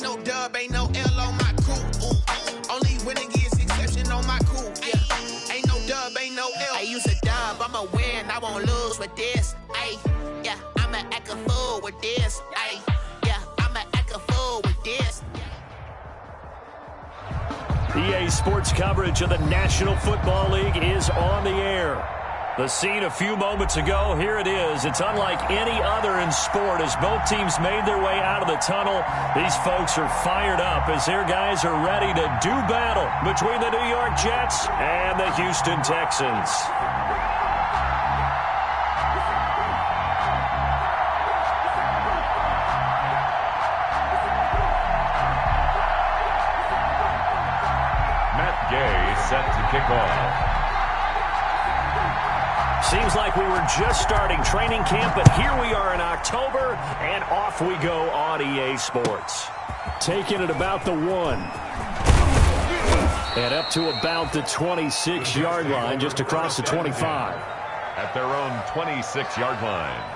no dub, ain't no L on my cool. Only winning is exception on my cool. Yeah. Ain't no dub, ain't no L. I use a dub, I'ma win, I won't lose with this. Ay, yeah, I'ma act a fool with this. Ay, yeah, I'ma act a fool with this. EA Sports coverage of the National Football League is on the air. The scene a few moments ago, here it is. It's unlike any other in sport as both teams made their way out of the tunnel. These folks are fired up as their guys are ready to do battle between the New York Jets and the Houston Texans. Matt Gay set to kick off. Seems like we were just starting training camp, but here we are in October, and off we go on EA Sports. Taking it about the 1. And up to about the 26-yard line, just across the 25. At their own 26-yard line.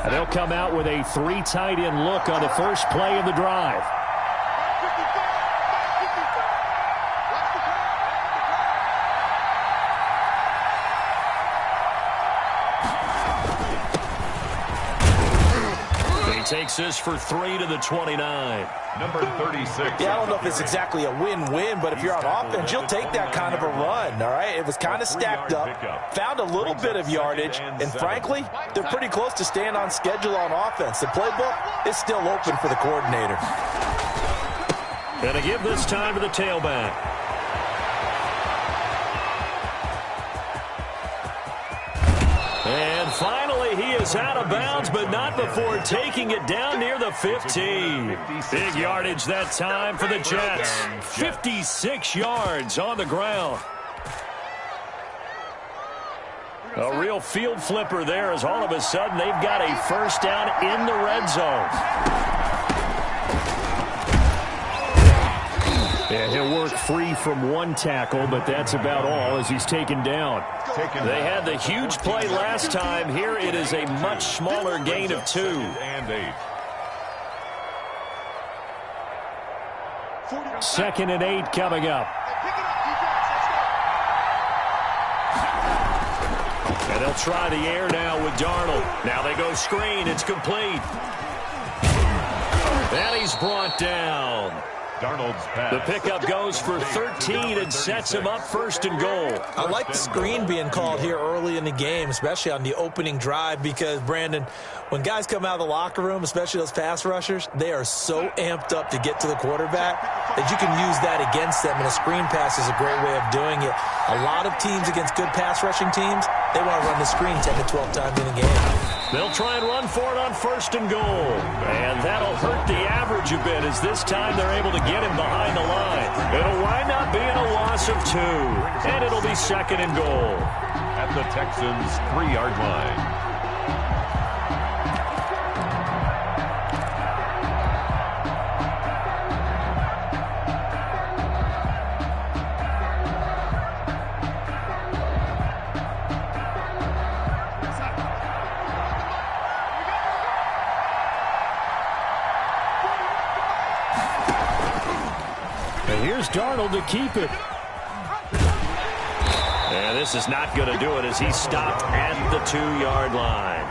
And they'll come out with a 3 tight end look on the first play of the drive. He takes this for 3 to the 29. Number 36. Yeah, I don't know if it's exactly a win-win, but if you're on offense, you'll take that kind of a run, all right? It was kind of stacked up, found a little bit of yardage, and frankly, they're pretty close to staying on schedule on offense. The playbook is still open for the coordinator. Going to give this time to the tailback. And finally, he is out of bounds, but not before taking it down near the 15. Big yardage that time for the Jets. 56 yards on the ground. A real field flipper there as all of a sudden they've got a first down in the red zone. And he'll work free from 1 tackle, but that's about all as he's taken down. They had the huge play last time. Here it is a much smaller gain of 2. And 8. 2nd and 8 coming up. And they'll try the air now with Darnold. Now they go screen. It's complete. And he's brought down. Darnold's pass. The pickup goes for 13 and sets him up 1st and goal. I like the screen being called here early in the game, especially on the opening drive, because, Brandon, when guys come out of the locker room, especially those pass rushers, they are so amped up to get to the quarterback that you can use that against them, and a screen pass is a great way of doing it. A lot of teams against good pass rushing teams, they want to run the screen 10 to 12 times in a game. They'll try and run for it on 1st and goal. And that'll hurt the average a bit as this time they're able to get him behind the line. It'll wind up being a loss of 2. And it'll be 2nd and goal. At the Texans' 3-yard line. Here's Darnold to keep it. And this is not going to do it as he's stopped at the 2-yard line.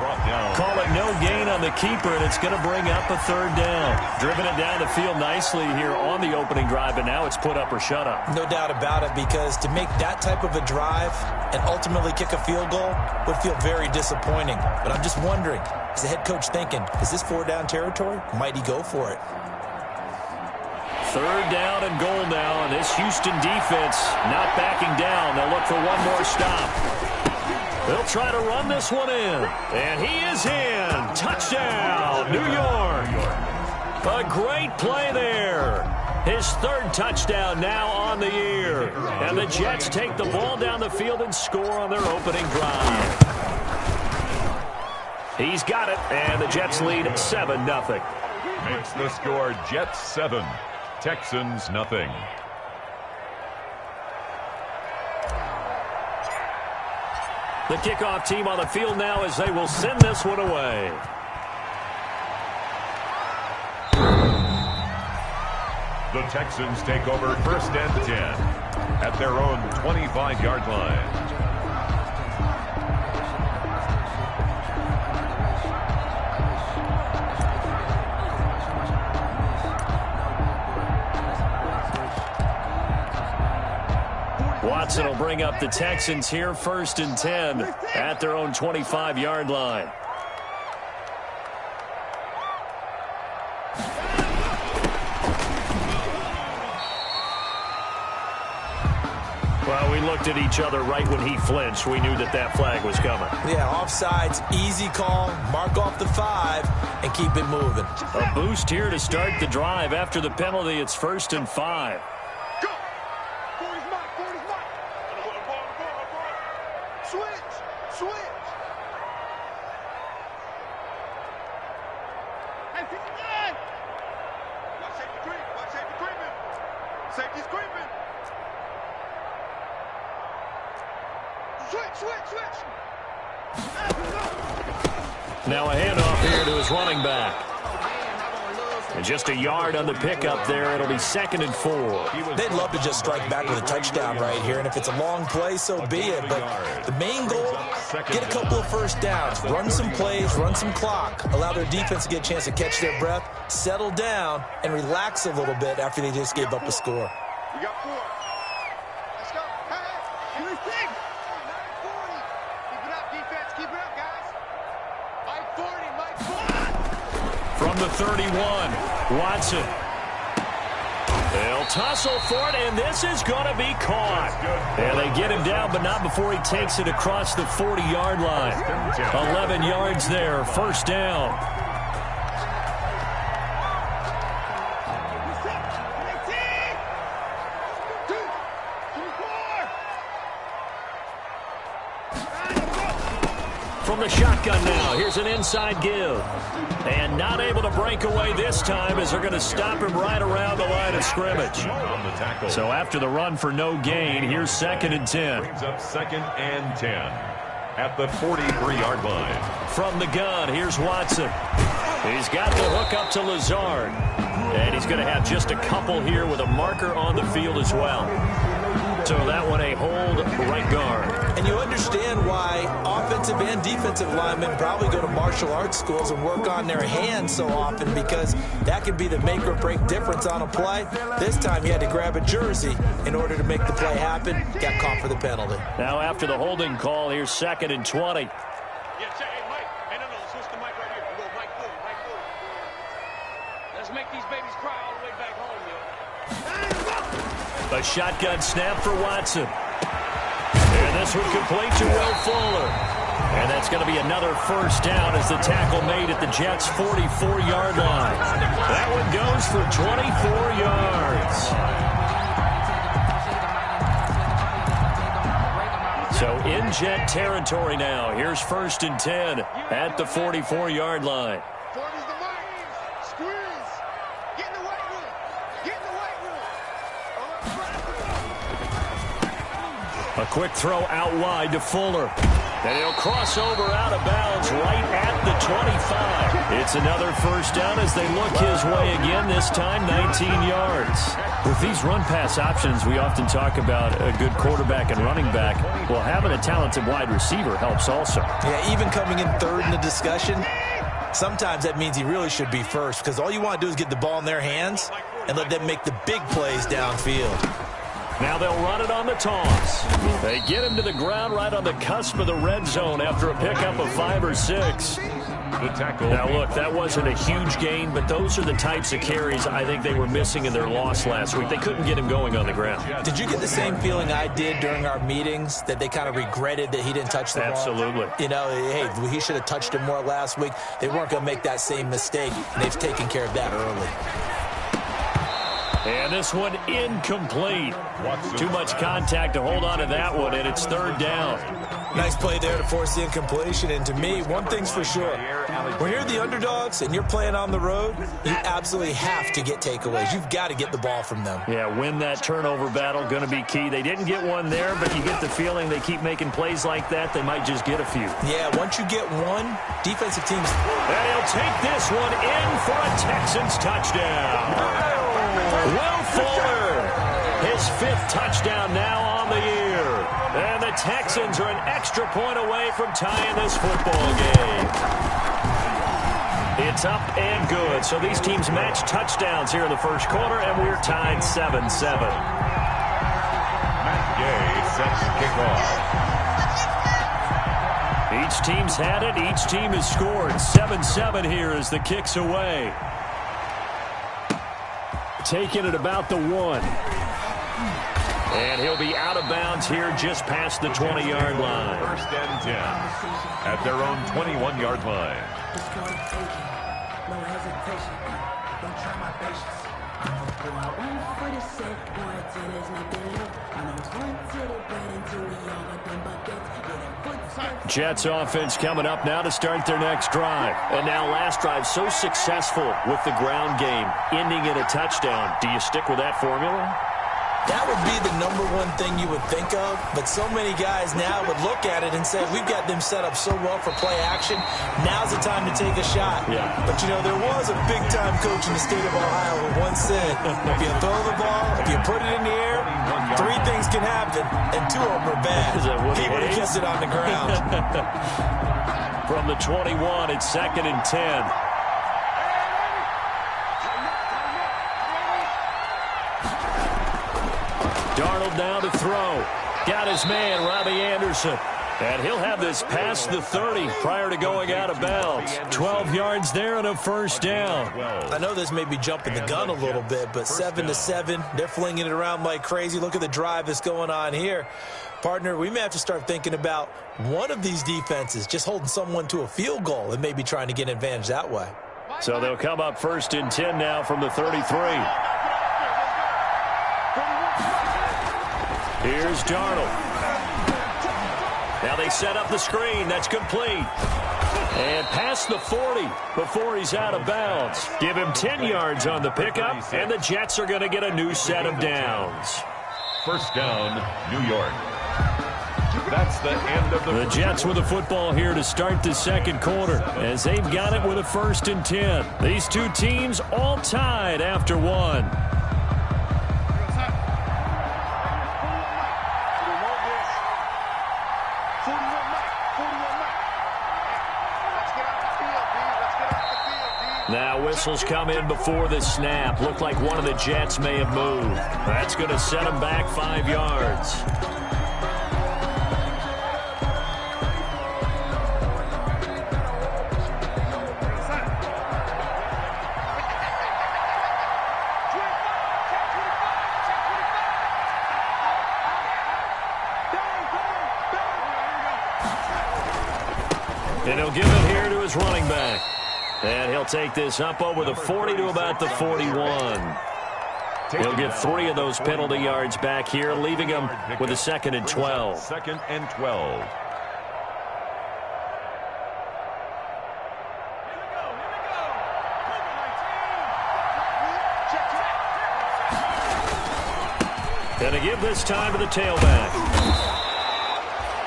Call it no gain on the keeper, and it's going to bring up a 3rd down. Driven it down the field nicely here on the opening drive, and now it's put up or shut up. No doubt about it, because to make that type of a drive and ultimately kick a field goal would feel very disappointing. But I'm just wondering, is the head coach thinking, is this 4-down territory? Might he go for it? 3rd down and goal now, and this Houston defense not backing down. They'll look for one more stop. They'll try to run this one in, and he is in. Touchdown, New York. A great play there. His 3rd touchdown now on the year. And the Jets take the ball down the field and score on their opening drive. He's got it, and the Jets lead 7-0. Makes the score Jets 7, Texans nothing. The kickoff team on the field now as they will send this one away. The Texans take over 1st and 10 at their own 25-yard line. Watson will bring up the Texans here 1st and 10 at their own 25-yard line. Well, we looked at each other right when he flinched. We knew that that flag was coming. Yeah, offsides, easy call, mark off the 5, and keep it moving. A boost here to start the drive. After the penalty, it's 1st and 5. Now a handoff here to his running back. And just a yard on the pickup there. It'll be 2nd and 4. They'd love to just strike back with a touchdown right here. And if it's a long play, so be it. But the main goal, get a couple of first downs. Run some plays, run some clock. Allow their defense to get a chance to catch their breath, settle down, and relax a little bit after they just gave up a score. We got 4. Let's go. Hey, give me 6. 40. Keep it up, defense. Keep it up, guys. Mike 40, Mike 40. From the 31, Watson. They'll tussle for it, and this is going to be caught. And they get him down, but not before he takes it across the 40-yard line. 11 yards there, 1st down. From the shotgun now, here's an inside give. And not able to break away this time as they're going to stop him right around the line of scrimmage. So after the run for no gain, here's 2nd and 10. Brings up 2nd and 10 at the 43-yard line. From the gun, here's Watson. He's got the hook up to Lazard. And he's going to have just a couple here with a marker on the field as well. So that one a hold right guard. And you understand why offensive and defensive linemen probably go to martial arts schools and work on their hands so often, because that can be the make or break difference on a play. This time he had to grab a jersey in order to make the play happen. Got caught for the penalty. Now after the holding call, here's 2nd and 20. Yeah, check. Hey, Mike. Hey, no, switch the mic right here. Go, Mike 40, Mike 40. Let's make these babies cry all the way back home, yo. A shotgun snap for Watson. And this one complete to Will Fuller. And that's going to be another 1st down as the tackle made at the Jets' 44-yard line. That one goes for 24 yards. So in Jet territory now. Here's 1st and 10 at the 44-yard line. 40's the mark. Squeeze. Get in the weight room. Get in the weight room. A quick throw out wide to Fuller. And he'll cross over out of bounds right at the 25. It's another 1st down as they look his way again, this time 19 yards. With these run-pass options, we often talk about a good quarterback and running back. Well, having a talented wide receiver helps also. Yeah, even coming in 3rd in the discussion, sometimes that means he really should be 1st, because all you want to do is get the ball in their hands and let them make the big plays downfield. Now they'll run it on the toss. They get him to the ground right on the cusp of the red zone after a pickup of 5 or 6. The tackle. Now, look, that wasn't a huge gain, but those are the types of carries I think they were missing in their loss last week. They couldn't get him going on the ground. Did you get the same feeling I did during our meetings, that they kind of regretted that he didn't touch the ball? Absolutely. You know, hey, he should have touched it more last week. They weren't going to make that same mistake, and they've taken care of that early. And this one incomplete. Too much contact to hold on to that one, and it's 3rd down. Nice play there to force the incompletion. And to me, one thing's for sure. When you're the underdogs and you're playing on the road, you absolutely have to get takeaways. You've got to get the ball from them. Yeah, win that turnover battle, going to be key. They didn't get one there, but you get the feeling they keep making plays like that, they might just get a few. Yeah, once you get one, defensive teams... And he'll take this one in for a Texans touchdown. Will Fuller, his 5th touchdown now on the year. And the Texans are an extra point away from tying this football game. It's up and good. So these teams match touchdowns here in the first quarter, and we're tied 7-7. Matt Gay sets kickoff. Each team's had it. Each team has scored. 7-7 here as the kick's away. Taking it about the 1. And he'll be out of bounds here just past the 20-yard line. First and 10 at their own 21-yard line. Jets offense coming up now to start their next drive. And now last drive so successful with the ground game, ending in a touchdown. Do you stick with that formula? That would be the number one thing you would think of, but so many guys now would look at it and say, we've got them set up so well for play action, now's the time to take a shot. Yeah. But, you know, there was a big-time coach in the state of Ohio who once said, if you throw the ball, if you put it in the air, 3 things can happen, and 2 of them are bad. He would have kept it on the ground. From the 21, it's 2nd and 10. Darnold down to throw. Got his man, Robbie Anderson. And he'll have this past the 30 prior to going out of bounds. 12 yards there and a first down. I know this may be jumping the gun a little bit, but 7-7, they're flinging it around like crazy. Look at the drive that's going on here. Partner, we may have to start thinking about one of these defenses just holding someone to a field goal and maybe trying to get an advantage that way. So they'll come up 1st and 10 now from the 33. Here's Darnold. Now they set up the screen. That's complete. And past the 40 before he's out of bounds. Give him 10 yards on the pickup, and the Jets are going to get a new set of downs. First down, New York. That's the end of the Jets with the football here to start the second quarter, as they've got it with a 1st and 10. These two teams all tied after 1. Now whistles come in before the snap. Looked like one of the Jets may have moved. That's going to set them back 5 yards. And he'll give it here to his running back. And he'll take this up over the 40 to about the 41. He'll get 3 of those penalty yards back here, leaving him with a 2nd and 12. 2nd and 12. And to give this time to the tailback.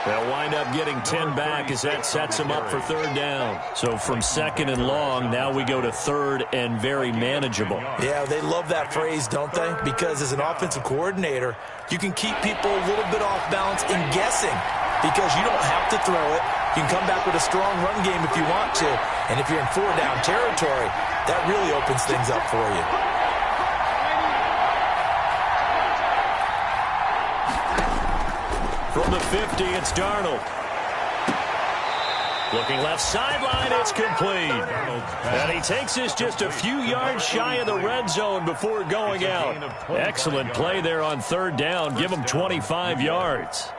They'll wind up getting 10 back as that sets them up for 3rd down. So from 2nd and long, now we go to 3rd and very manageable. Yeah, they love that phrase, don't they? Because as an offensive coordinator, you can keep people a little bit off balance in guessing because you don't have to throw it. You can come back with a strong run game if you want to. And if you're in 4-down territory, that really opens things up for you. From the 50, it's Darnold. Looking left sideline, it's complete. And he takes this just a few yards shy of the red zone before going out. Excellent play there on 3rd down. Give him 25 yards.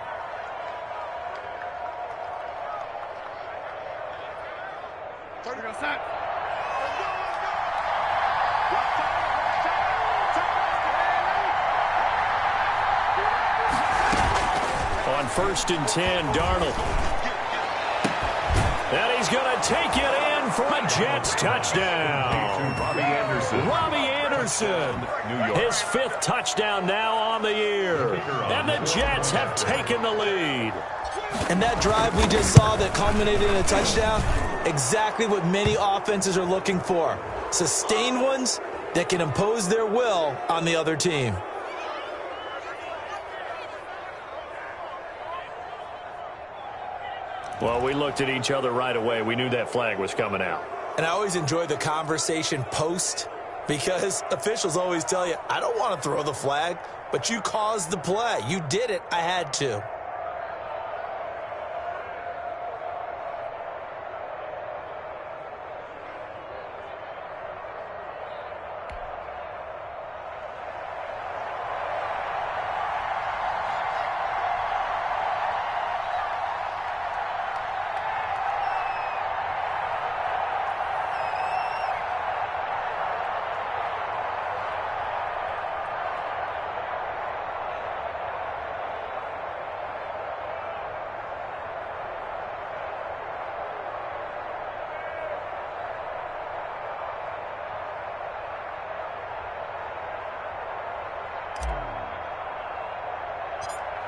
first and 10, Darnold. And he's going to take it in for a Jets touchdown. Robbie Anderson. Robbie Anderson, his 5th touchdown now on the year. And the Jets have taken the lead. And that drive we just saw that culminated in a touchdown, exactly what many offenses are looking for. Sustained ones that can impose their will on the other team. Well, we looked at each other right away. We knew that flag was coming out. And I always enjoy the conversation post, because officials always tell you, I don't want to throw the flag, but you caused the play. You did it. I had to.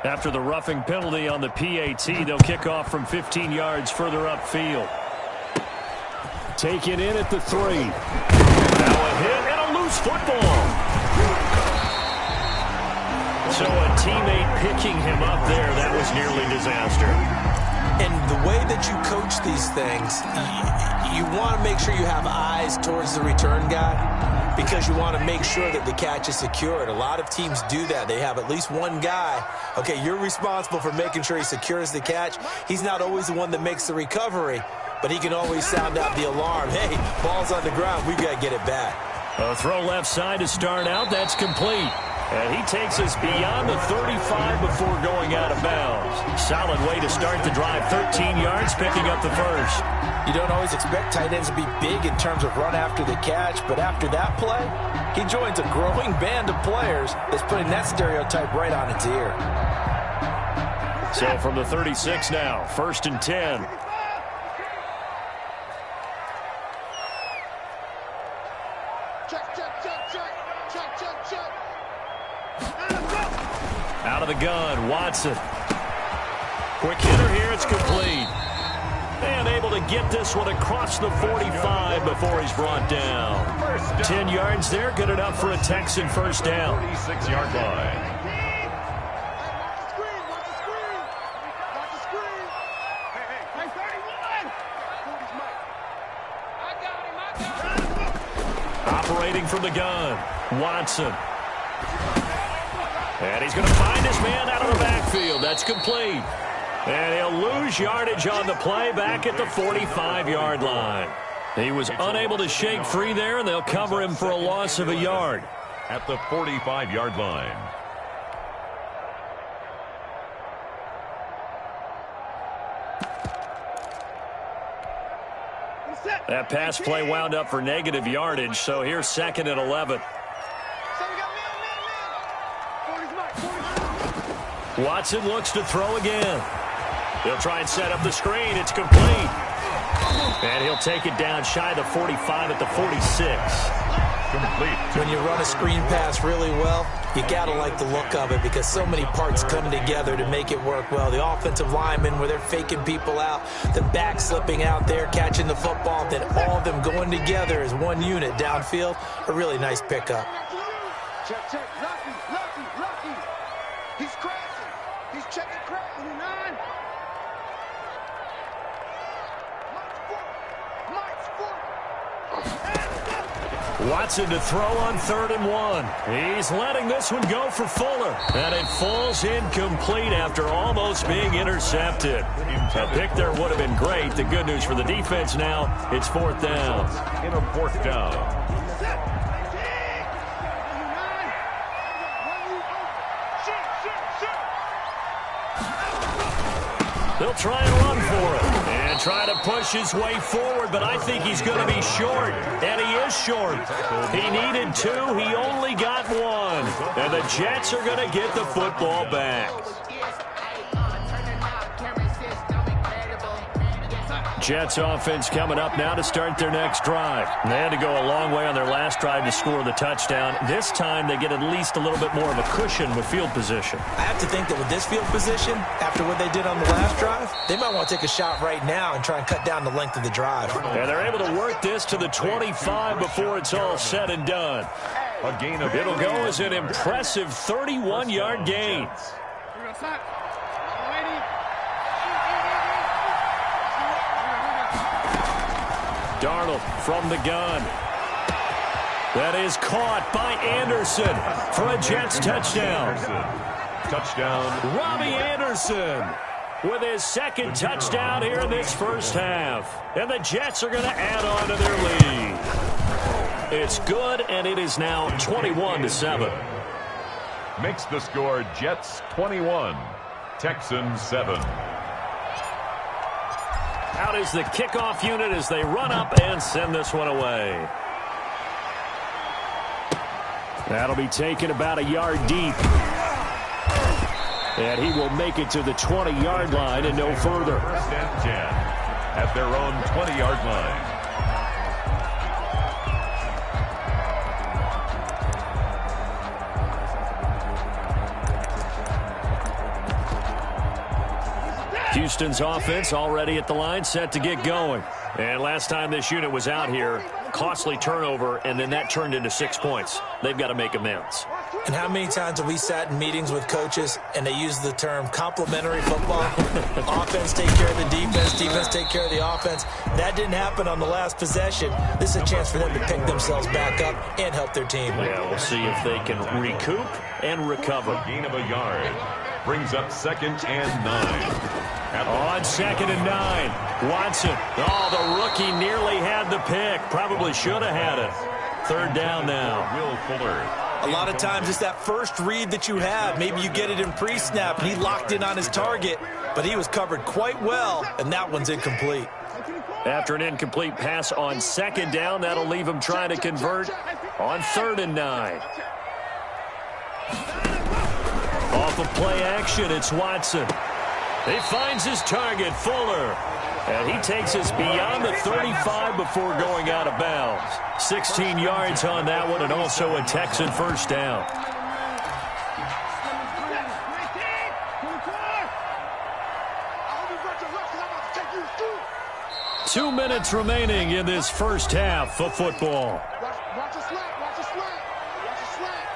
After the roughing penalty on the PAT, they'll kick off from 15 yards further upfield. Taken in at the 3. Now a hit and a loose football. So a teammate picking him up there, that was nearly disaster. And the way that you coach these things, you want to make sure you have eyes towards the return guy, because you want to make sure that the catch is secured. A lot of teams do that. They have at least one guy. Okay, you're responsible for making sure he secures the catch. He's not always the one that makes the recovery, but he can always sound out the alarm. Hey, ball's on the ground. We've got to get it back. A throw left side to start out. That's complete. And he takes us beyond the 35 before going out of bounds. Solid way to start the drive. 13 yards, picking up the first. You don't always expect tight ends to be big in terms of run after the catch, but after that play, he joins a growing band of players that's putting that stereotype right on its ear. So from the 36 now, first and 10. Out of the gun, Watson. Quick hitter here, it's complete. And able to get this one across the 45 before he's brought down. 10 yards there, good enough for a Texan first down. 36-yard line. Operating from the gun, Watson. And he's going to find his man out of the backfield. That's complete. And he'll lose yardage on the play back at the 45-yard line. He was unable to shake free there, and they'll cover him for a loss of a yard. At the 45-yard line. That pass play wound up for negative yardage, so here's second and 11. Watson looks to throw again. He'll try and set up the screen. It's complete. And he'll take it down shy of the 45 at the 46. Complete. When you run a screen pass really well, you got to like the look of it, because so many parts come together to make it work well. The offensive linemen, where they're faking people out, the back slipping out there, catching the football, then all of them going together as one unit downfield. A really nice pickup. Check, check. Lucky. He's crashing. He's checking crash. 9. Mike's foot. Watson to throw on 3rd and 1. He's letting this one go for Fuller. And it falls incomplete after almost being intercepted. A pick there would have been great. The good news for the defense now, it's 4th down. In a 4th down. They'll try and run for it and try to push his way forward, but I think he's going to be short, and he is short. He needed 2. He only got 1, and the Jets are going to get the football back. Jets offense coming up now to start their next drive. They had to go a long way on their last drive to score the touchdown. This time they get at least a little bit more of a cushion with field position. I have to think that with this field position, after what they did on the last drive, they might want to take a shot right now and try and cut down the length of the drive. And they're able to work this to the 25 before it's all said and done. A gain of It'll go as an impressive 31-yard gain. Darnold from the gun. That is caught by Anderson for a Jets touchdown. Touchdown. Robbie Anderson with his second touchdown here in this first half. And the Jets are going to add on to their lead. It's good, and it is now 21-7. Makes the score Jets 21, Texans 7. Out is the kickoff unit as they run up and send this one away. That'll be taken about a yard deep. And he will make it to the 20-yard line and no further. First and 10 at their own 20-yard line. Houston's offense already at the line, set to get going. And last time this unit was out here, costly turnover, and then that turned into 6 points. They've got to make amends. And how many times have we sat in meetings with coaches and they use the term complementary football? Offense take care of the defense, defense take care of the offense. That didn't happen on the last possession. This is a chance for them to pick themselves back up and help their team. Yeah, we'll see if they can recoup and recover. Gain of a yard brings up 2nd and 9. On 2nd and 9, Watson. Oh, the rookie nearly had the pick. Probably should have had it. 3rd down now. Will Fuller. A lot of times it's that first read that you have. Maybe you get it in pre-snap, and he locked in on his target, but he was covered quite well, and that one's incomplete. After an incomplete pass on 2nd down, that'll leave him trying to convert on 3rd and 9. Off of play action, it's Watson. He finds his target, Fuller. And he takes us beyond the 35 before going out of bounds. 16 yards on that one, and also a Texan first down. Two minutes remaining in this first half of football. Watch the slant, watch the slant, watch the slant.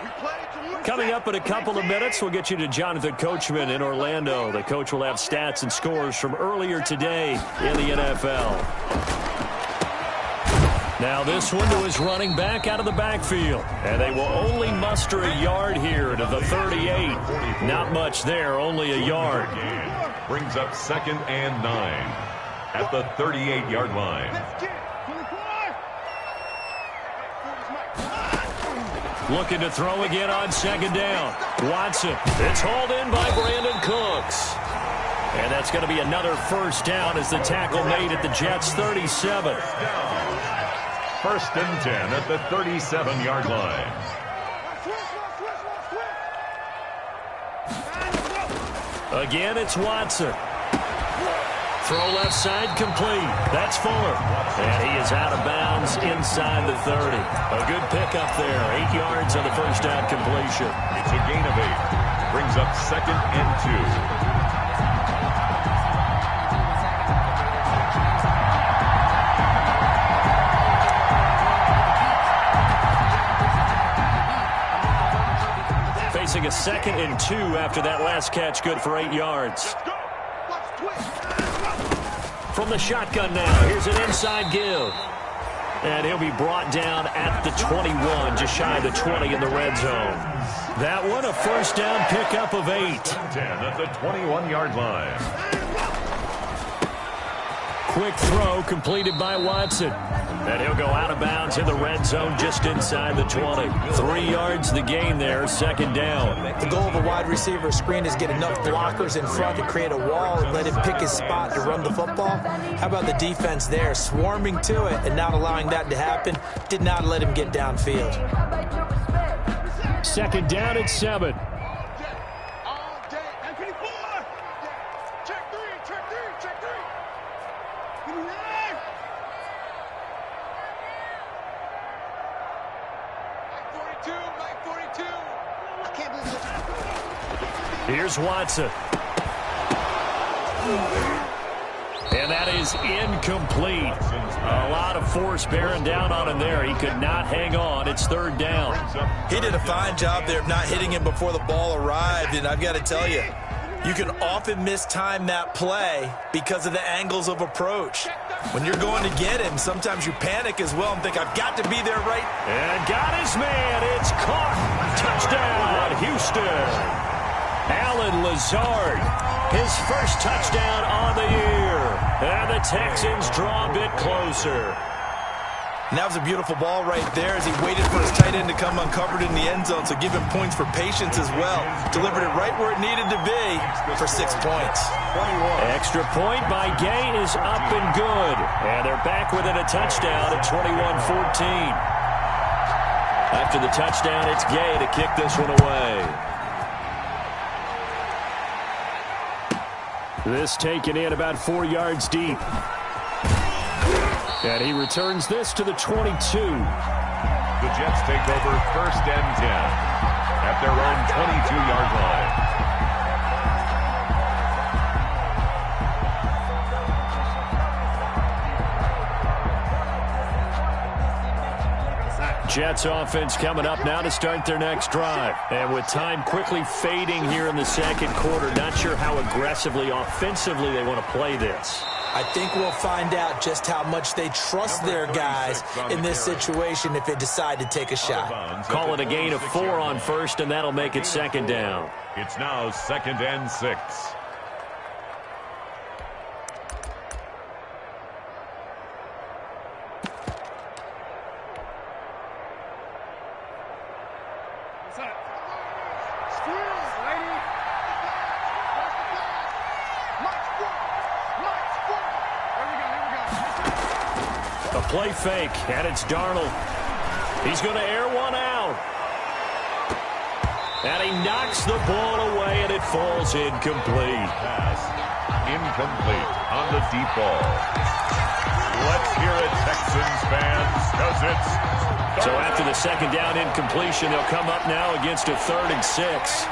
We play to Coming up in a couple of minutes, we'll get you to Jonathan Coachman in Orlando. The coach will have stats and scores from earlier today in the NFL. Now this one to his running back out of the backfield. And they will only muster a yard here to the 38. Not much there, only a yard. Brings up 2nd and 9 at the 38-yard line. Looking to throw again on 2nd down. Watson. It's hauled in by Brandon Cooks. And that's going to be another first down as the tackle made at the Jets' 37. 1st and 10 at the 37-yard line. Again, it's Watson. Throw left side complete. That's Fuller. And he is out of bounds inside the 30. A good pickup there. 8 yards on the first down completion. It's a gain of 8. Brings up 2nd and 2. Facing a 2nd and 2 after that last catch, good for 8 yards. From the shotgun now, here's an inside give. And he'll be brought down at the 21, just shy of the 20 in the red zone. That one, a first down pickup of 8. 10 at the 21-yard line. Quick throw completed by Watson. And he'll go out of bounds in the red zone just inside the 20. 3 yards the gain there, 2nd down. The goal of a wide receiver screen is get enough blockers in front to create a wall and let him pick his spot to run the football. How about the defense there, swarming to it and not allowing that to happen? Did not let him get downfield. 2nd down at 7. All day. 24. Check 3. 42, Mike 42. I can't believe this. Here's Watson. And that is incomplete. A lot of force bearing down on him there. He could not hang on. It's third down. He did a fine job there of not hitting him before the ball arrived, and I've got to tell you, you can often mistime that play because of the angles of approach. When you're going to get him, sometimes you panic as well and think, I've got to be there right. And got his man. It's caught. Touchdown, Houston. Alan Lazard, his first touchdown on the year. And the Texans draw a bit closer. And that was a beautiful ball right there as he waited for his tight end to come uncovered in the end zone, so give him points for patience as well. Delivered it right where it needed to be for 6 points. Extra point by Gay is up and good. And they're back within a touchdown at 21-14. After the touchdown, it's Gay to kick this one away. This taken in about 4 yards deep. And he returns this to the 22. The Jets take over first and 10 at their own 22-yard line. Jets offense coming up now to start their next drive. And with time quickly fading here in the second quarter, not sure how aggressively, offensively they want to play this. I think we'll find out just how much they trust their guys in this situation if they decide to take a shot. Call it a gain of 4 on first, and that'll make it second down. It's now 2nd and 6. Play fake, and it's Darnold. He's going to air one out. And he knocks the ball away, and it falls incomplete. Pass incomplete on the deep ball. Let's hear it, Texans fans, because it's... So after the second down incompletion, they'll come up now against a 3rd and 6.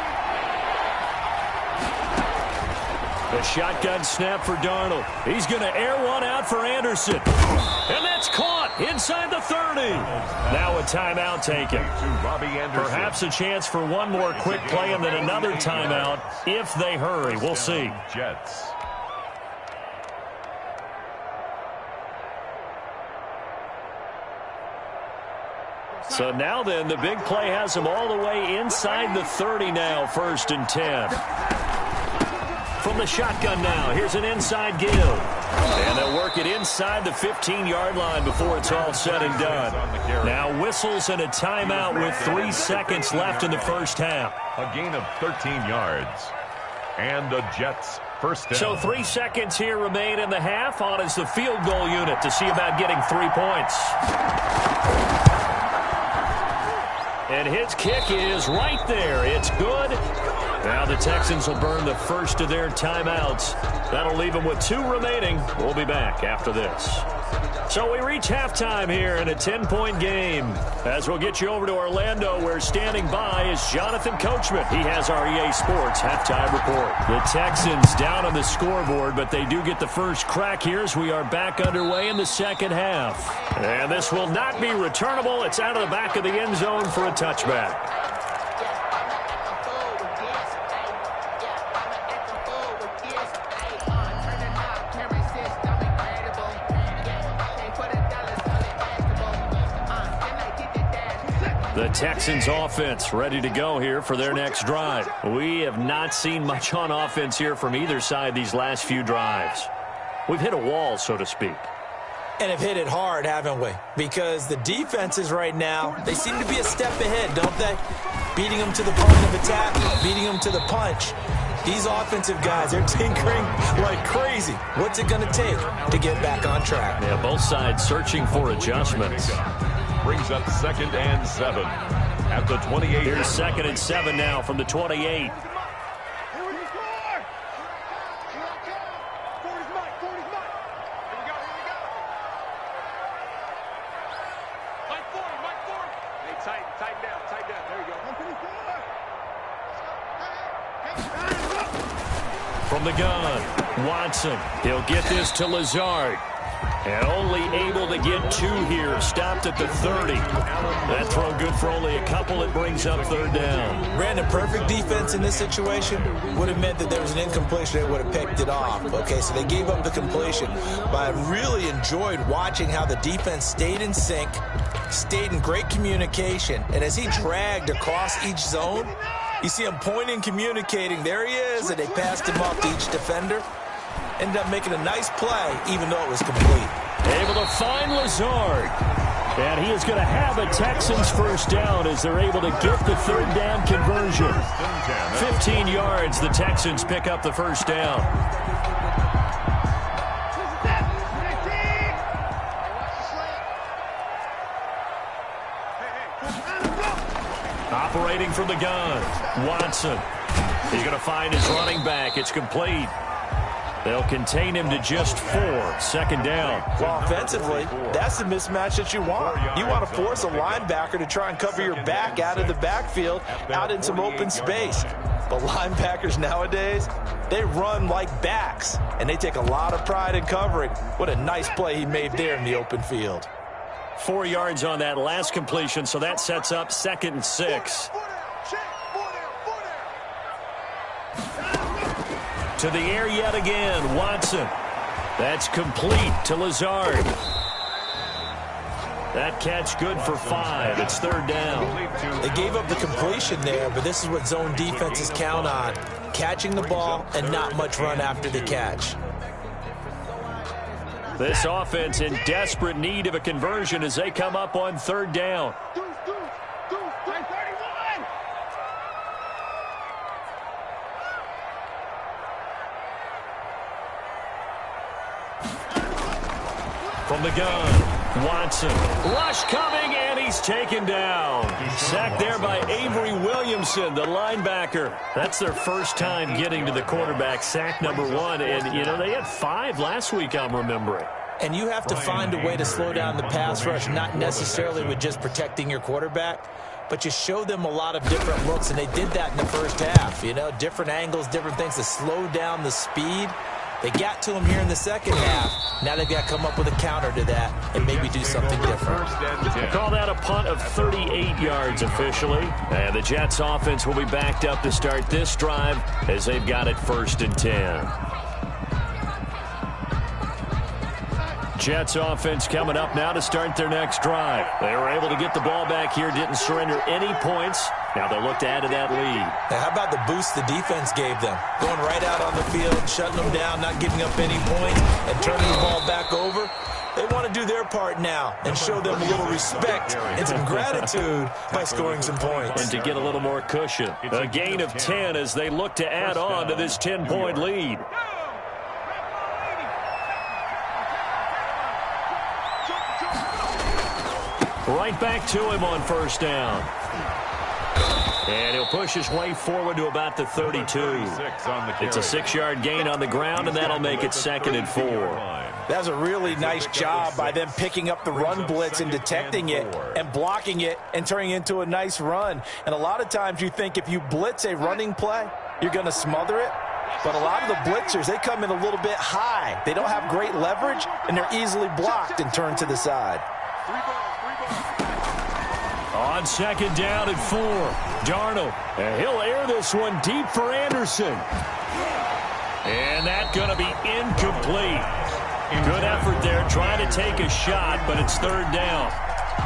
The shotgun snap for Darnold. He's going to air one out for Anderson. And that's caught inside the 30. Now a timeout taken. Perhaps a chance for one more quick play and then another timeout if they hurry. We'll see. Jets. So now then, the big play has them all the way inside the 30 now, 1st and 10. From the shotgun now, here's an inside give. And they'll work it inside the 15-yard line before it's all said and done. Now whistles and a timeout with 3 seconds left in the first half. A gain of 13 yards. And the Jets first down. So 3 seconds here remain in the half. On is the field goal unit to see about getting 3 points. And his kick is right there. It's good. Now the Texans will burn the first of their timeouts. That'll leave them with 2 remaining. We'll be back after this. So we reach halftime here in a 10-point game. As we'll get you over to Orlando, where standing by is Jonathan Coachman. He has our EA Sports halftime report. The Texans down on the scoreboard, but they do get the first crack here as we are back underway in the second half. And this will not be returnable. It's out of the back of the end zone for a touchback. The Texans offense ready to go here for their next drive. We have not seen much on offense here from either side these last few drives. We've hit a wall, so to speak. And have hit it hard, haven't we? Because the defenses right now, they seem to be a step ahead, don't they? Beating them to the point of attack, beating them to the punch. These offensive guys, they're tinkering like crazy. What's it going to take to get back on track? Yeah, both sides searching for adjustments. Brings up 2nd and 7 at the 28. Here's 2nd and 7 now from the 28. Tighten down. From the gun, Watson. He'll get this to Lazard. And only able to get 2 here. Stopped at the 30. That throw good for only a couple. It brings up third down. Brandon, perfect defense in this situation would have meant that there was an incompletion. They would have picked it off. Okay, so they gave up the completion. But I really enjoyed watching how the defense stayed in sync, stayed in great communication. And as he dragged across each zone, you see him pointing, communicating. There he is, and they passed him off to each defender. Ended up making a nice play, even though it was complete. Able to find Lazard. And he is going to have a Texans first down as they're able to get the third down conversion. 15 yards, the Texans pick up the first down. Operating from the gun, Watson. He's going to find his running back. It's complete. They'll contain him to just 4. Second down. Well, offensively, that's the mismatch that you want. You want to force a linebacker to try and cover your back out of the backfield, out in some open space. But linebackers nowadays, they run like backs, and they take a lot of pride in covering. What a nice play he made there in the open field. 4 yards on that last completion, so that sets up 2nd and 6. To the air yet again, Watson. That's complete to Lazard. That catch good for 5. It's third down. They gave up the completion there, but this is what zone defenses count on. Catching the ball and not much run after the catch. This offense in desperate need of a conversion as they come up on third down. From the gun, Watson. Rush coming, and he's taken down. Sacked there by Avery Williamson, the linebacker. That's their first time getting to the quarterback, sack number 1. And, you know, they had 5 last week, I'm remembering. And you have to find a way to slow down the pass rush, not necessarily with just protecting your quarterback, but you show them a lot of different looks, and they did that in the first half. You know, different angles, different things to slow down the speed. They got to him here in the second half. Now they've got to come up with a counter to that and maybe do something different. We'll call that a punt of 38 yards officially. And the Jets offense will be backed up to start this drive as they've got it 1st and 10. Jets offense coming up now to start their next drive. They were able to get the ball back here, didn't surrender any points. Now they'll look to add to that lead. Now, how about the boost the defense gave them? Going right out on the field, shutting them down, not giving up any points, and turning the ball back over. They want to do their part now and show them a little respect and some gratitude by scoring some points. And to get a little more cushion. A gain of 10 as they look to add on to this 10-point lead. Right back to him on first down. And he'll push his way forward to about the 32. It's a 6-yard gain on the ground, and that'll make it 2nd and 4. That was a really nice job by them picking up the run blitz and detecting it and blocking it and turning it into a nice run. And a lot of times you think if you blitz a running play, you're going to smother it. But a lot of the blitzers, they come in a little bit high. They don't have great leverage, and they're easily blocked and turned to the side. On 2nd down and 4, Darnold. And he'll air this one deep for Anderson. And that's going to be incomplete. Good effort there, trying to take a shot, but it's third down.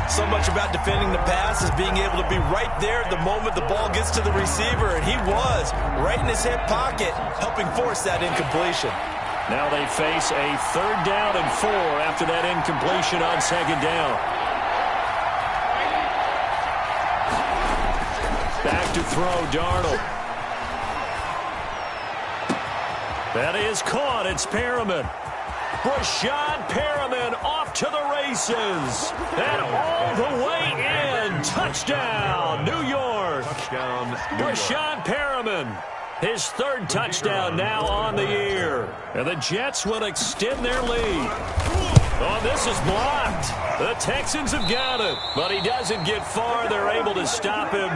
So much about defending the pass is being able to be right there at the moment the ball gets to the receiver, and he was right in his hip pocket, helping force that incompletion. Now they face a 3rd down and 4 after that incompletion on 2nd down. Back to throw, Darnold. That is caught. It's Perriman. Rashad Perriman off to the races. And all the way in. Touchdown, New York. Rashad Perriman. His 3rd touchdown now on the year. And the Jets will extend their lead. Oh, this is blocked. The Texans have got it. But he doesn't get far. They're able to stop him.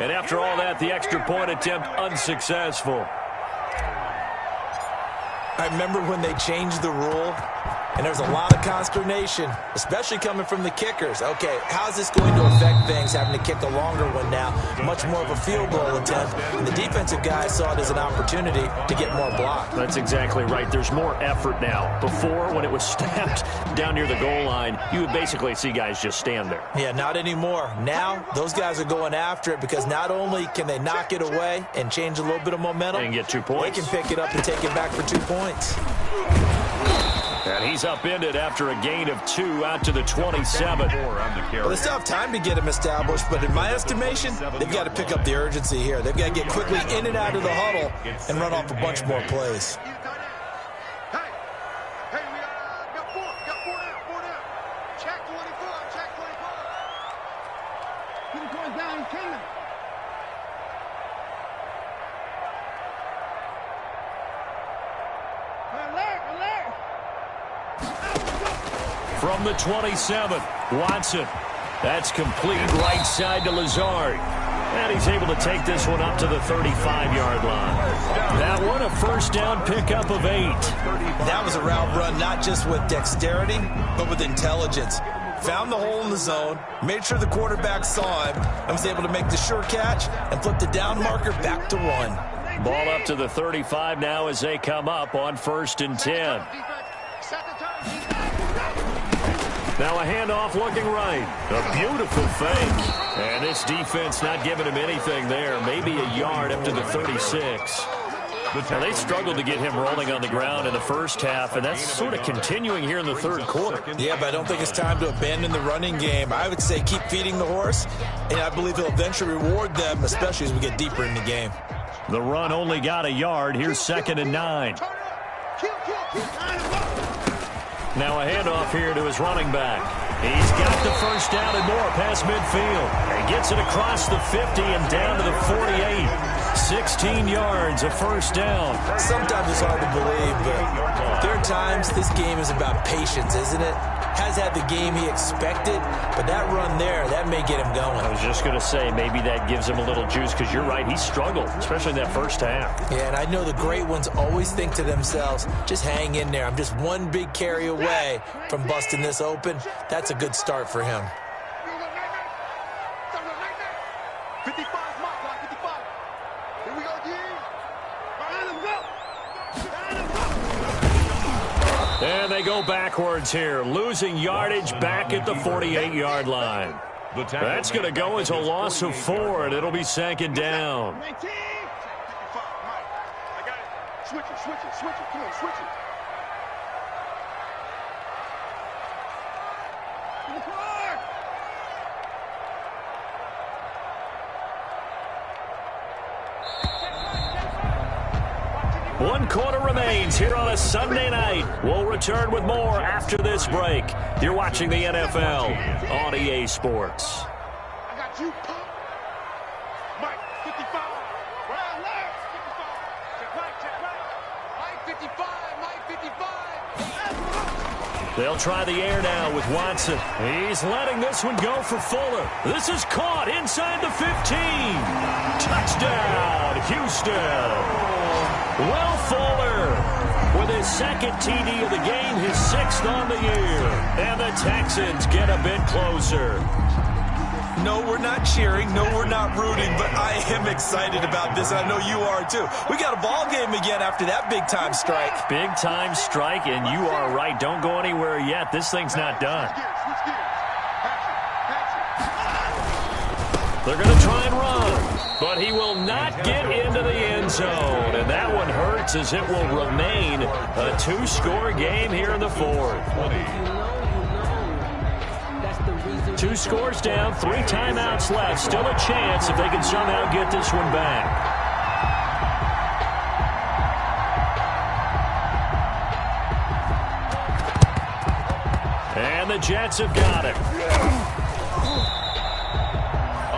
And after all that, the extra point attempt unsuccessful. I remember when they changed the rule, and there was a lot of consternation, especially coming from the kickers. Okay, how's this going to affect things, having to kick a longer one now, much more of a field goal attempt? And the defensive guys saw it as an opportunity to get more block. That's exactly right. There's more effort now. Before, when it was snapped down near the goal line, you would basically see guys just stand there. Yeah, not anymore. Now, those guys are going after it because not only can they knock it away and change a little bit of momentum, and get 2 points. They can pick it up and take it back for 2 points. And he's upended after a gain of 2 out to the 27. Well, they still have time to get him established, but in my estimation, they've got to pick up the urgency here. They've got to get quickly in and out of the huddle and run off a bunch more plays. Hey, we got 4 down. Check 24. Keep the points down, he's coming. Alert! From the 27, Watson. That's complete right side to Lazard. And he's able to take this one up to the 35-yard line. That one, a first down pickup of 8. That was a route run not just with dexterity, but with intelligence. Found the hole in the zone, made sure the quarterback saw him, and was able to make the sure catch and flip the down marker back to 1. Ball up to the 35 now as they come up on 1st and 10. Now a handoff looking right. A beautiful fake. And this defense not giving him anything there. Maybe a yard up to the 36. Now they struggled to get him rolling on the ground in the first half, and that's sort of continuing here in the third quarter. Yeah, but I don't think it's time to abandon the running game. I would say keep feeding the horse, and I believe he'll eventually reward them, especially as we get deeper in the game. The run only got a yard. Here's 2nd and 9. Now a handoff here to his running back. He's got the first down and more past midfield. He gets it across the 50 and down to the 48. 16 yards, a first down. Sometimes it's hard to believe, but there are times this game is about patience, isn't it? Has had the game he expected, but that run there, that may get him going. I was just going to say, maybe that gives him a little juice, because you're right, he struggled, especially in that first half. Yeah, and I know the great ones always think to themselves, just hang in there. I'm just one big carry away from busting this open. That's a good start for him. 55 mark, 55. Here we go, G. And they go backwards here, losing yardage back at the 48-yard line. That's going to go as a loss of 4, and it'll be 2nd down. 19. 55, Mike. I got it. Switch it. Come on, switch it. One quarter remains here on a Sunday night. We'll return with more after this break. You're watching the NFL on EA Sports. I got you, Pop. Mike, 55. Well, left. 55. Check right. Mike, 55. They'll try the air now with Watson. He's letting this one go for Fuller. This is caught inside the 15. Touchdown, Houston. Will Fuller with his 2nd TD of the game, his 6th on the year. And the Texans get a bit closer. No, we're not cheering. No, we're not rooting, but I am excited about this. I know you are too. We got a ball game again after that big-time strike. Big-time strike, and you are right. Don't go anywhere yet. This thing's not done. They're going to try and run, but he will not get into the end zone, and that one hurts as it will remain a 2-score game here in the 4th. 2 scores down, 3 timeouts left. Still a chance if they can somehow get this one back. And the Jets have got it.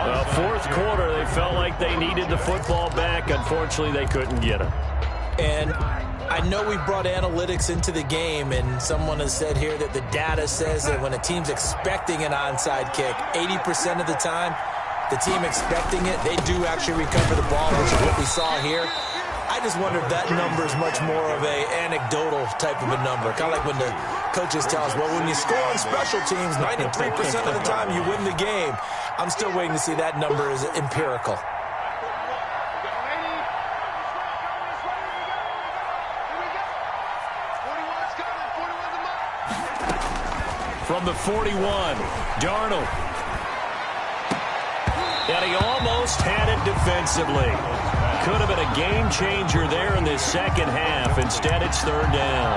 The 4th quarter, they felt like they needed the football back. Unfortunately, they couldn't get it. And I know we brought analytics into the game, and someone has said here that the data says that when a team's expecting an onside kick, 80% of the time, the team expecting it, they do actually recover the ball, which is what we saw here. I just wonder if that number is much more of a anecdotal type of a number. Kind of like when the coaches tell us, well, when you score on special teams, 93% of the time you win the game. I'm still waiting to see that number is empirical. From the 41, Darnold. And he almost had it defensively. Could have been a game changer there in this second half. Instead, it's third down.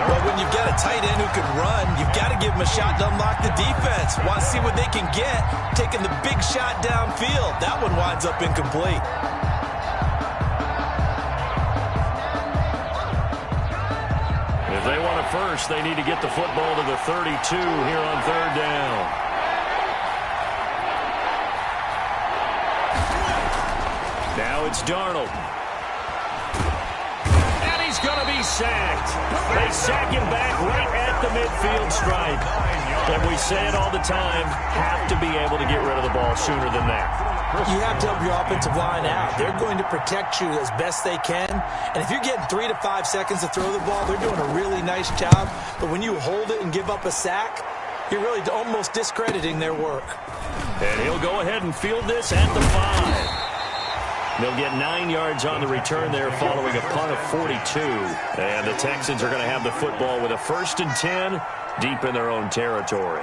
Well, when you've got a tight end who can run, you've got to give him a shot to unlock the defense. Want to see what they can get, taking the big shot downfield. That one winds up incomplete. If they want a first, they need to get the football to the 32 here on third down. Now it's Darnold. And he's going to be sacked. They sack him back right at the midfield stripe. And we say it all the time, have to be able to get rid of the ball sooner than that. You have to help your offensive line out. They're going to protect you as best they can. And if you're getting 3 to 5 seconds to throw the ball, they're doing a really nice job. But when you hold it and give up a sack, you're really almost discrediting their work. And he'll go ahead and field this at the 5. They'll get 9 yards on the return there following a punt of 42. And the Texans are going to have the football with a 1st and 10 deep in their own territory.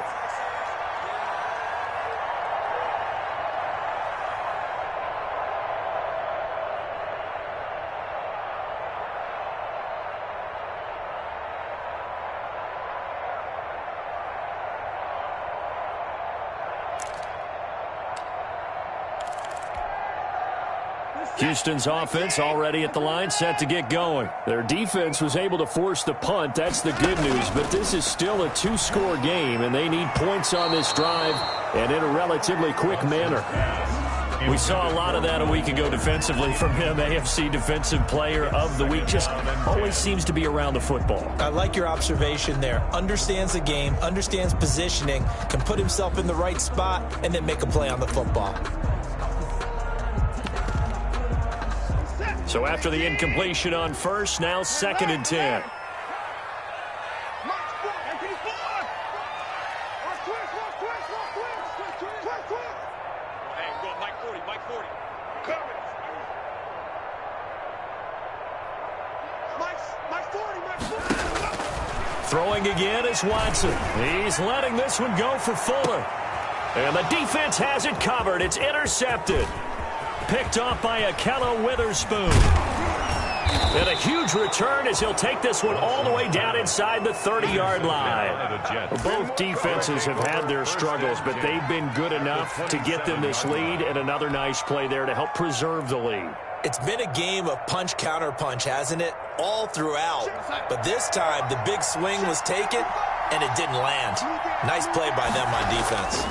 Houston's offense already at the line, set to get going. Their defense was able to force the punt. That's the good news, but this is still a 2-score game, and they need points on this drive and in a relatively quick manner. We saw a lot of that a week ago defensively from him, AFC Defensive Player of the Week. Just always seems to be around the football. I like your observation there. Understands the game, understands positioning, can put himself in the right spot, and then make a play on the football. So after the incompletion on first, now 2nd and 10. Throwing again is Watson. He's letting this one go for Fuller. And the defense has it covered. It's intercepted. Picked off by Akello Witherspoon. And a huge return as he'll take this one all the way down inside the 30-yard line. Both defenses have had their struggles, but they've been good enough to get them this lead, and another nice play there to help preserve the lead. It's been a game of punch-counter-punch, hasn't it? All throughout. But this time, the big swing was taken, and it didn't land. Nice play by them on defense.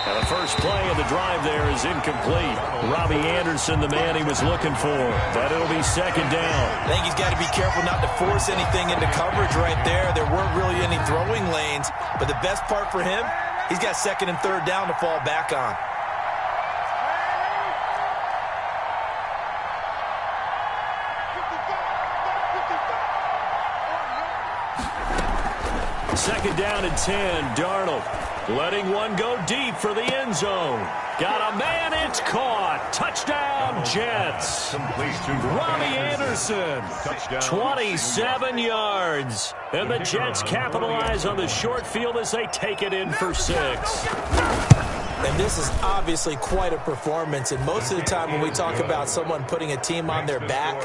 And the first play of the drive there is incomplete. Robbie Anderson, the man he was looking for. But it'll be 2nd down. I think he's got to be careful not to force anything into coverage right there. There weren't really any throwing lanes. But the best part for him, he's got 2nd and 3rd down to fall back on. Second down and 10, Darnold. Letting one go deep for the end zone. Got a man, it's caught. Touchdown, Jets. Robbie Anderson, 27 yards. And the Jets capitalize on the short field as they take it in for 6. And this is obviously quite a performance. And most of the time when we talk about someone putting a team on their back,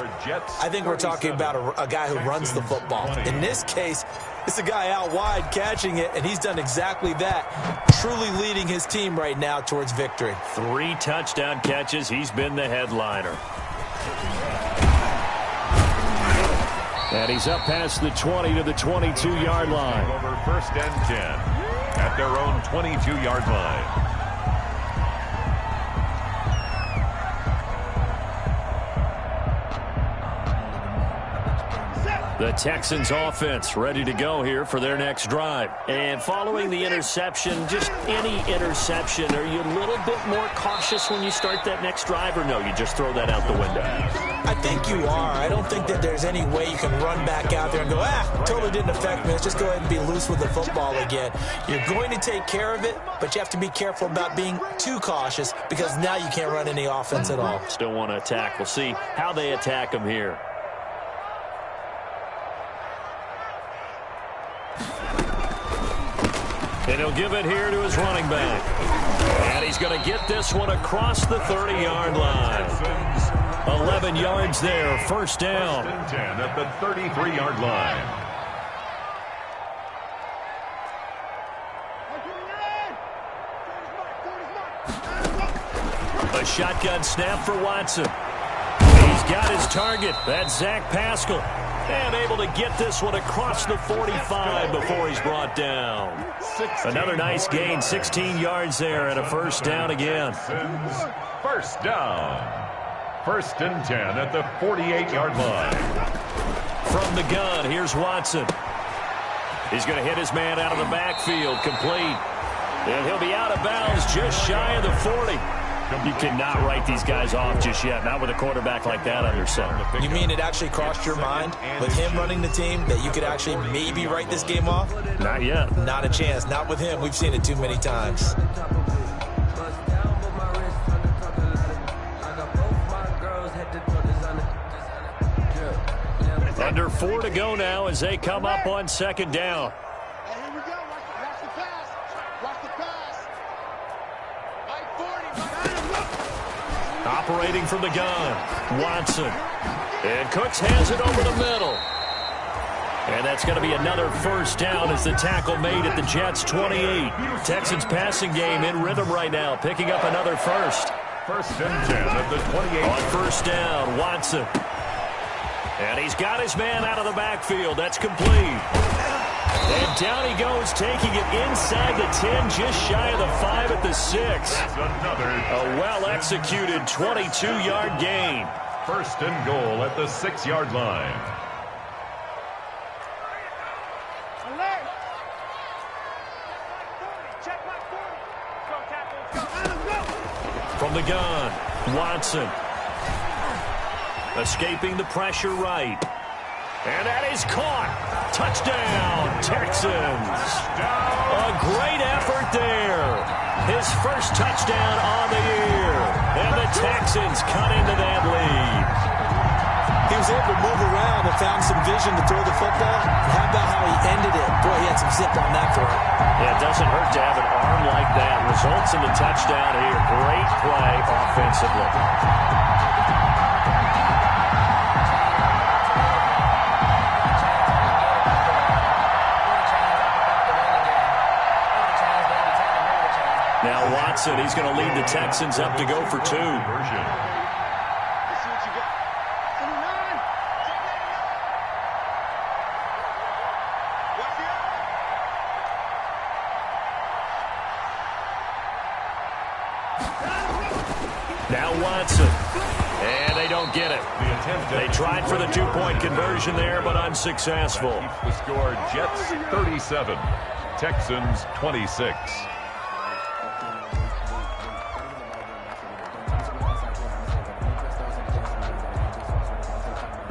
I think we're talking about a guy who runs the football. In this case, it's a guy out wide catching it, and he's done exactly that, truly leading his team right now towards victory. 3 touchdown catches. He's been the headliner. And he's up past the 20 to the 22-yard line. Over 1st and 10 at their own 22-yard line. The Texans offense ready to go here for their next drive. And following the interception, just any interception, are you a little bit more cautious when you start that next drive, or no, you just throw that out the window? I think you are. I don't think that there's any way you can run back out there and go, totally didn't affect me. Let's just go ahead and be loose with the football again. You're going to take care of it, but you have to be careful about being too cautious because now you can't run any offense at all. Still want to attack. We'll see how they attack him here. And he'll give it here to his running back. And he's going to get this one across the 30-yard line. 11 yards there, first down. 10 at the 33-yard line. A shotgun snap for Watson. He's got his target. That's Zach Pascal. And able to get this one across the 45 before he's brought down. Another nice gain, 16 yards there, and a first down again. First down. 1st and 10 at the 48-yard line. From the gun, here's Watson. He's going to hit his man out of the backfield, complete. And he'll be out of bounds just shy of the 40. You cannot write these guys off just yet, not with a quarterback like that under center. You mean it actually crossed your mind with him running the team that you could actually maybe write this game off? Not yet. Not a chance. Not with him. We've seen it too many times. Under 4 to go now as they come up on 2nd down. Here we go. Watch the pass. Watch the pass. Operating from the gun, Watson. And Cooks has it over the middle. And that's going to be another first down as the tackle made at the Jets' 28. Texans passing game in rhythm right now, picking up another first. 1st and 10 at the 28. On first down, Watson. And he's got his man out of the backfield. That's complete. And down he goes, taking it inside the 10, just shy of the 5 at the 6. A well-executed 22-yard gain. 1st and goal at the 6-yard line. From the gun, Watson. Escaping the pressure right. And that is caught. Touchdown, Texans. A great effort there. His first touchdown on the year. And the Texans cut into that lead. He was able to move around and found some vision to throw the football. How about how he ended it? Boy, he had some zip on that throw. Yeah, it doesn't hurt to have an arm like that. Results in the touchdown here. Great play offensively. Now Watson, he's going to lead the Texans up to go for 2. Now Watson. And they don't get it. They tried for the 2-point conversion there, but unsuccessful. The score, Jets 37, Texans 26.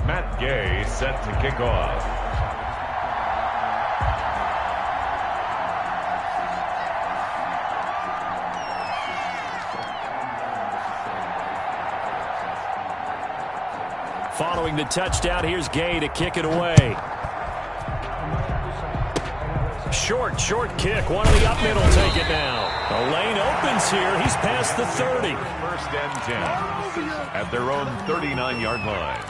Matt Gay set to kick off. Following the touchdown, here's Gay to kick it away. Short kick. One of the up middle take it now. The lane opens here. He's past the 30. 1st and 10 at their own 39-yard line.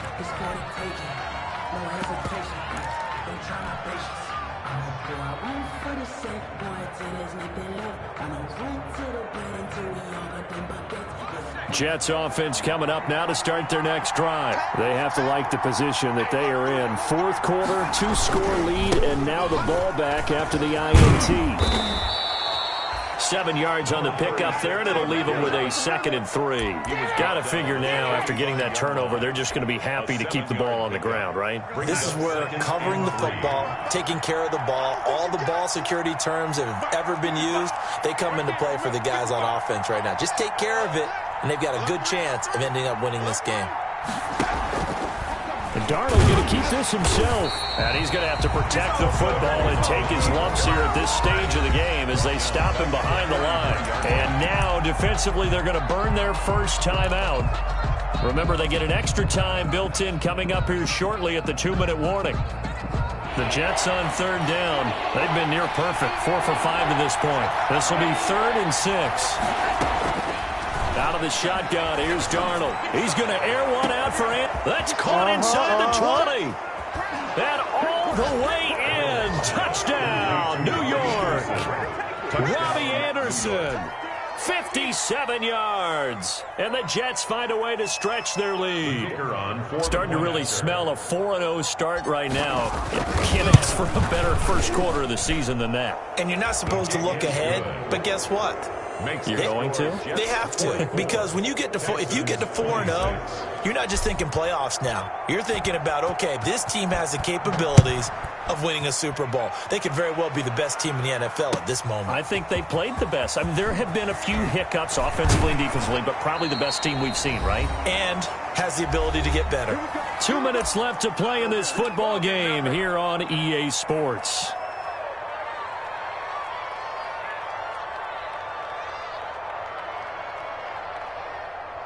Jets offense coming up now to start their next drive. They have to like the position that they are in. 4th quarter, 2-score lead, and now the ball back after the INT. 7 yards on the pickup there, and it'll leave them with a 2nd and 3. Got to figure now, after getting that turnover, they're just going to be happy to keep the ball on the ground, right? This is where covering the football, taking care of the ball, all the ball security terms that have ever been used, they come into play for the guys on offense right now. Just take care of it, and they've got a good chance of ending up winning this game. And Darnold going to keep this himself. And he's going to have to protect the football and take his lumps here at this stage of the game as they stop him behind the line. And now, defensively, they're going to burn their first time out. Remember, they get an extra time built in coming up here shortly at the 2-minute warning. The Jets on 3rd down. They've been near perfect, 4 for 5 to this point. This will be 3rd and 6. Out of the shotgun, here's Darnold. He's going to air one out for Ant. That's caught inside the 20. And all the way in. Touchdown, New York. Robbie Anderson, 57 yards. And the Jets find a way to stretch their lead. Starting to really smell a 4-0 start right now. Can't ask for a better first quarter of the season than that. And you're not supposed to look ahead, but guess what? You're going to? They have to, because when you get to if you get to 4-0, you're not just thinking playoffs now. You're thinking about, okay, this team has the capabilities of winning a Super Bowl. They could very well be the best team in the NFL at this moment. I think they played the best. I mean, there have been a few hiccups offensively and defensively, but probably the best team we've seen, right? And has the ability to get better. 2 minutes left to play in this football game here on EA Sports.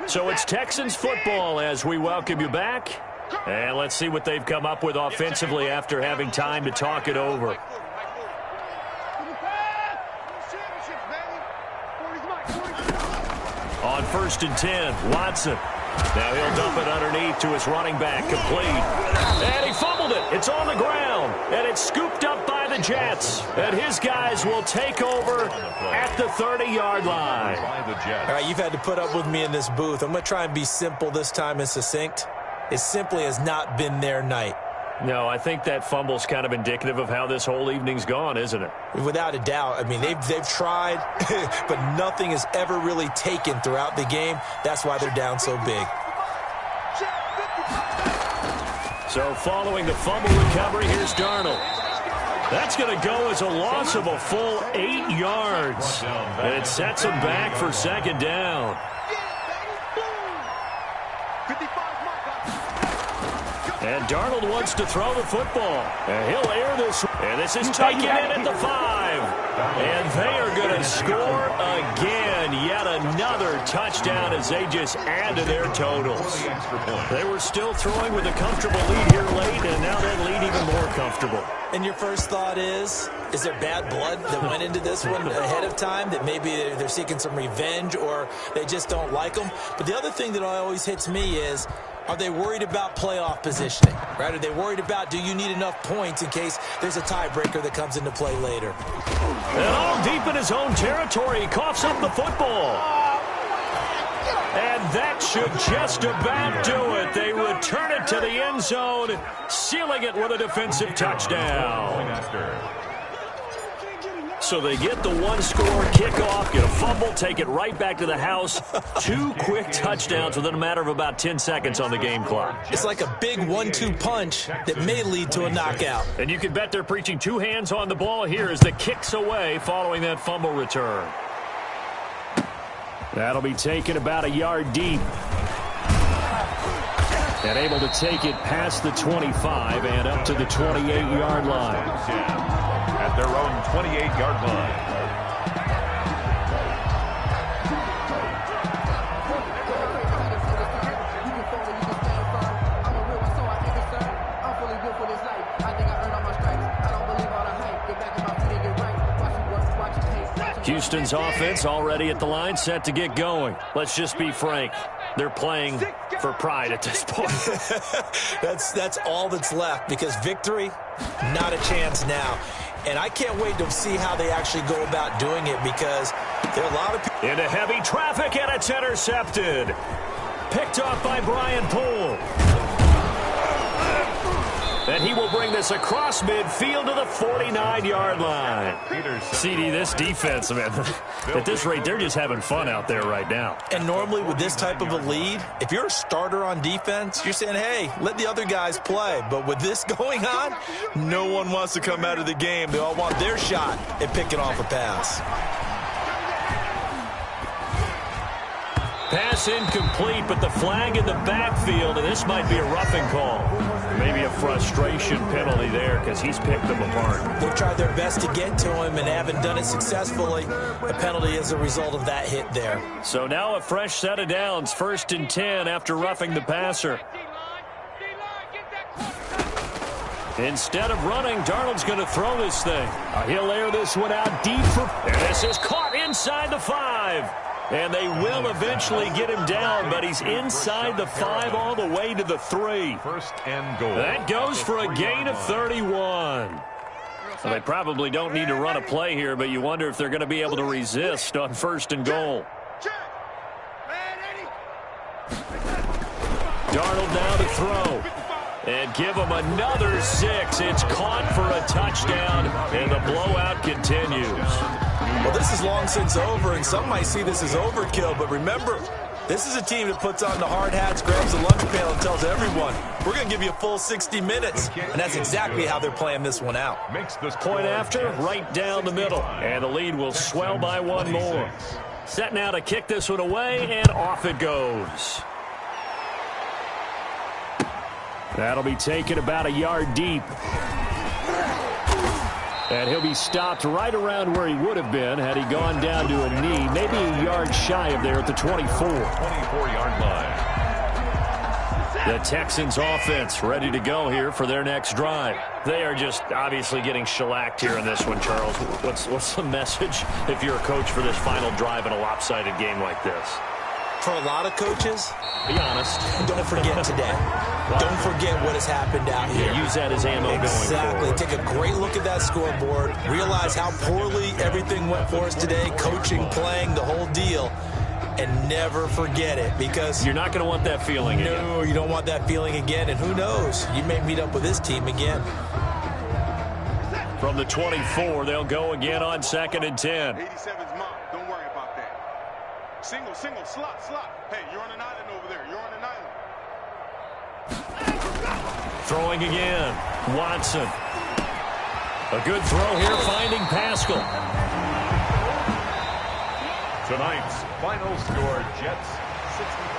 So it's Texans football as we welcome you back. And let's see what they've come up with offensively after having time to talk it over. On 1st and 10, Watson. Now he'll dump it underneath to his running back, complete. And he fumbled it. It's on the ground. And it's scooped up by the Jets. And his guys will take over at the 30-yard line. All right, you've had to put up with me in this booth. I'm going to try and be simple this time and succinct. It simply has not been their night. No, I think that fumble's kind of indicative of how this whole evening's gone, isn't it? Without a doubt. I mean, they've tried, but nothing is ever really taken throughout the game. That's why they're down so big. So following the fumble recovery, here's Darnold. That's going to go as a loss of a full 8 yards. And it sets him back for 2nd down. And Darnold wants to throw the football. And he'll air this. And this is taken in at the 5. And they are going to score again. Yet another touchdown as they just add to their totals. They were still throwing with a comfortable lead here late, and now that lead even more comfortable. And your first thought is there bad blood that went into this one ahead of time, that maybe they're seeking some revenge or they just don't like them? But the other thing that always hits me is, are they worried about playoff positioning, right? Are they worried about, do you need enough points in case there's a tiebreaker that comes into play later? And all deep in his own territory, he coughs up the football. And that should just about do it. They return it to the end zone, sealing it with a defensive touchdown. So they get the one-score kickoff, get a fumble, take it right back to the house. 2 quick touchdowns within a matter of about 10 seconds on the game clock. It's like a big 1-2 punch that may lead to a knockout. And you can bet they're preaching 2 hands on the ball here as the kick's away following that fumble return. That'll be taken about a yard deep. And able to take it past the 25 and up to the 28-yard line. At their own 28-yard line. Houston's offense already at the line, set to get going. Let's just be frank. They're playing for pride at this point. That's all that's left, because victory, not a chance now. And I can't wait to see how they actually go about doing it, because there are a lot of people. Into heavy traffic, and it's intercepted. Picked off by Brian Poole. And he will bring this across midfield to the 49-yard line. CD, this defense, man, at this rate, they're just having fun out there right now. And normally with this type of a lead, if you're a starter on defense, you're saying, hey, let the other guys play. But with this going on, no one wants to come out of the game. They all want their shot at picking off a pass. Pass incomplete, but the flag in the backfield, and this might be a roughing call. Maybe a frustration penalty there because he's picked them apart. They've tried their best to get to him and haven't done it successfully. A penalty as a result of that hit there. So now a fresh set of downs, 1st and 10 after roughing the passer. Instead of running, Darnold's going to throw this thing. He'll air this one out deep for... And this is caught inside the 5. And they will eventually get him down, but he's inside the 5 all the way to the 3. 1st and goal. That goes for a gain of 31. Well, they probably don't need to run a play here, but you wonder if they're going to be able to resist on 1st and goal. Darnold now to throw. And give him another 6. It's caught for a touchdown, and the blowout continues. Well, this is long since over, and some might see this as overkill. But remember, this is a team that puts on the hard hats, grabs the lunch pail, and tells everyone, we're going to give you a full 60 minutes. And that's exactly how they're playing this one out. Makes this point after, right down the middle. And the lead will swell by 1 more. Set now to kick this one away, and off it goes. That'll be taken about a yard deep. And he'll be stopped right around where he would have been had he gone down to a knee, maybe a yard shy of there at the 24-yard line. The Texans offense ready to go here for their next drive. They are just obviously getting shellacked here in this one, Charles. What's the message if you're a coach for this final drive in a lopsided game like this? For a lot of coaches, be honest, don't forget today. Don't forget what has happened out here. Use that as ammo going forward. Exactly. Take a great look at that scoreboard. Realize how poorly everything went for us today. Coaching, playing, the whole deal. And never forget it, because you're not going to want that feeling again. No, you don't want that feeling again. And who knows? You may meet up with this team again. From the 24, they'll go again on 2nd and 10. 87's mom. Don't worry about that. Single, slot. Hey, you're on an island over there. You're on an island. Throwing again. Watson. A good throw here, finding Pascal. Tonight's final score, Jets 65.